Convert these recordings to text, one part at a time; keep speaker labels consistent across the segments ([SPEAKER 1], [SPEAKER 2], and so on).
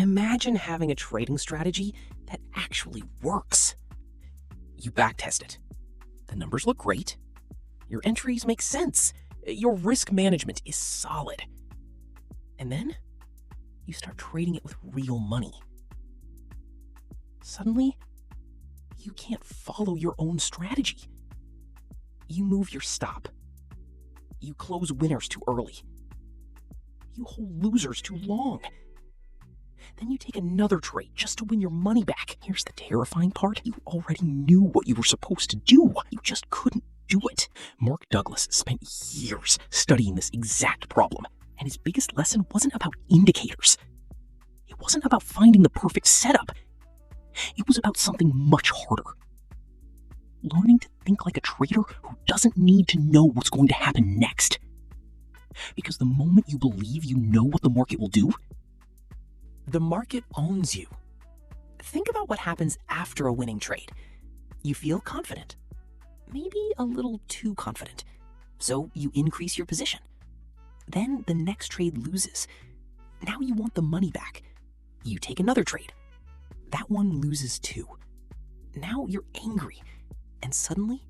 [SPEAKER 1] Imagine having a trading strategy that actually works. You backtest it. The numbers look great. Your entries make sense. Your risk management is solid. And then you start trading it with real money. Suddenly, you can't follow your own strategy. You move your stop. You close winners too early. You hold losers too long. Then you take another trade just to win your money back. Here's the terrifying part. You already knew what you were supposed to do. You just couldn't do it. Mark Douglas spent years studying this exact problem, and his biggest lesson wasn't about indicators. It wasn't about finding the perfect setup. It was about something much harder. Learning to think like a trader who doesn't need to know what's going to happen next. Because the moment you believe you know what the market will do, the market owns you. Think about what happens after a winning trade. You feel confident, maybe a little too confident, so you increase your position. Then the next trade loses. Now you want the money back. You take another trade. That one loses too. Now you're angry, and suddenly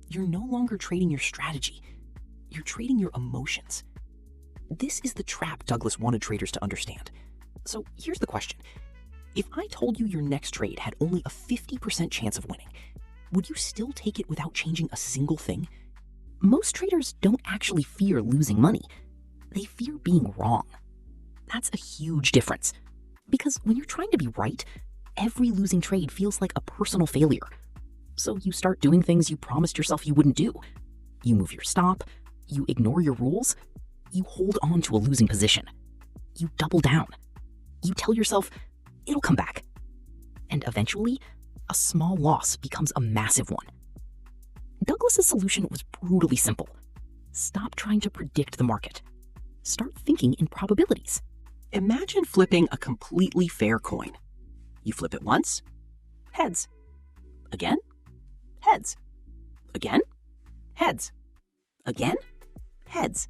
[SPEAKER 1] you're no longer trading your strategy. You're trading your emotions. This is the trap Douglas wanted traders to understand. So here's the question. If I told you your next trade had only a 50% chance of winning, would you still take it without changing a single thing? Most traders don't actually fear losing money. They fear being wrong. That's a huge difference. Because when you're trying to be right, every losing trade feels like a personal failure. So you start doing things you promised yourself you wouldn't do. You move your stop, you ignore your rules, you hold on to a losing position. You double down. You tell yourself, it'll come back. And eventually, a small loss becomes a massive one. Douglas's solution was brutally simple. Stop trying to predict the market. Start thinking in probabilities. Imagine flipping a completely fair coin. You flip it once, heads. Again, heads. Again, heads. Again, heads.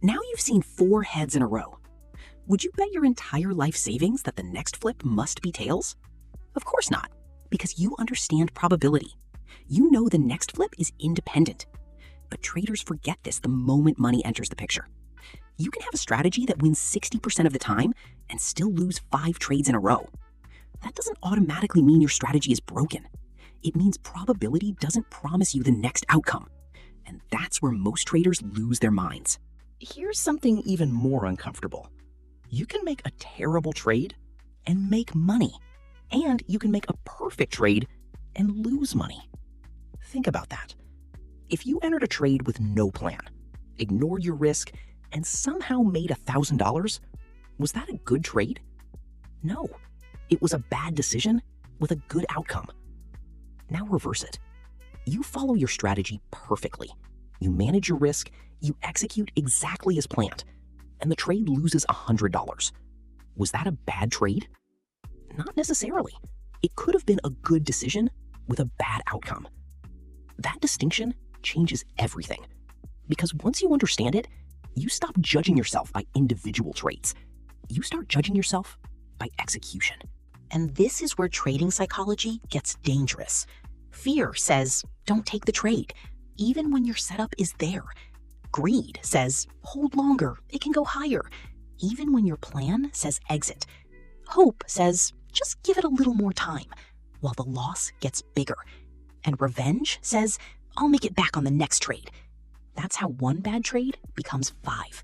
[SPEAKER 1] Now you've seen 4 heads in a row. Would you bet your entire life savings that the next flip must be tails? Of course not, because you understand probability. You know the next flip is independent. But traders forget this the moment money enters the picture. You can have a strategy that wins 60% of the time and still lose 5 trades in a row. That doesn't automatically mean your strategy is broken. It means probability doesn't promise you the next outcome. And that's where most traders lose their minds. Here's something even more uncomfortable. You can make a terrible trade and make money. And you can make a perfect trade and lose money. Think about that. If you entered a trade with no plan, ignored your risk, and somehow made $1,000, was that a good trade? No. It was a bad decision with a good outcome. Now reverse it. You follow your strategy perfectly. You manage your risk, you execute exactly as planned, and the trade loses $100. Was that a bad trade? Not necessarily. It could have been a good decision with a bad outcome. That distinction changes everything. Because once you understand it, you stop judging yourself by individual trades. You start judging yourself by execution. And this is where trading psychology gets dangerous. Fear says, don't take the trade, even when your setup is there. Greed says, hold longer, it can go higher, even when your plan says exit. Hope says, just give it a little more time, while the loss gets bigger. And revenge says, I'll make it back on the next trade. That's how one bad trade becomes 5.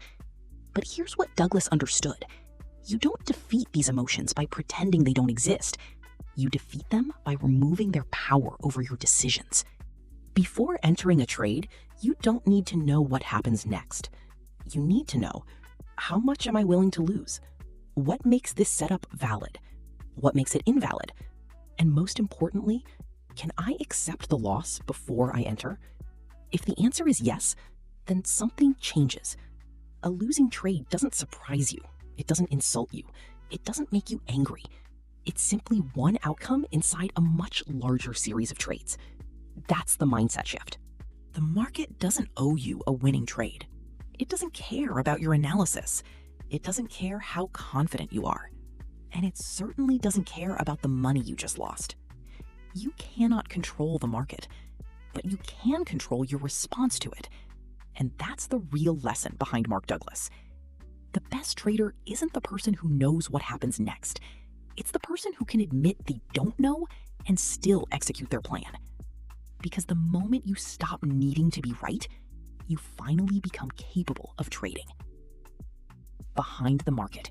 [SPEAKER 1] But here's what Douglas understood. You don't defeat these emotions by pretending they don't exist. You defeat them by removing their power over your decisions. Before entering a trade, you don't need to know what happens next. You need to know, how much am I willing to lose? What makes this setup valid? What makes it invalid? And most importantly, can I accept the loss before I enter? If the answer is yes, then something changes. A losing trade doesn't surprise you. It doesn't insult you. It doesn't make you angry. It's simply one outcome inside a much larger series of trades. That's the mindset shift. The market doesn't owe you a winning trade. It doesn't care about your analysis. It doesn't care how confident you are. And it certainly doesn't care about the money you just lost. You cannot control the market, but you can control your response to it. And that's the real lesson behind Mark Douglas. The best trader isn't the person who knows what happens next. It's the person who can admit they don't know and still execute their plan. Because the moment you stop needing to be right, you finally become capable of trading. Behind the market,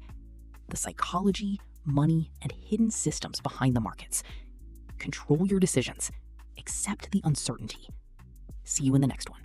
[SPEAKER 1] the psychology, money, and hidden systems behind the markets. Control your decisions. Accept the uncertainty. See you in the next one.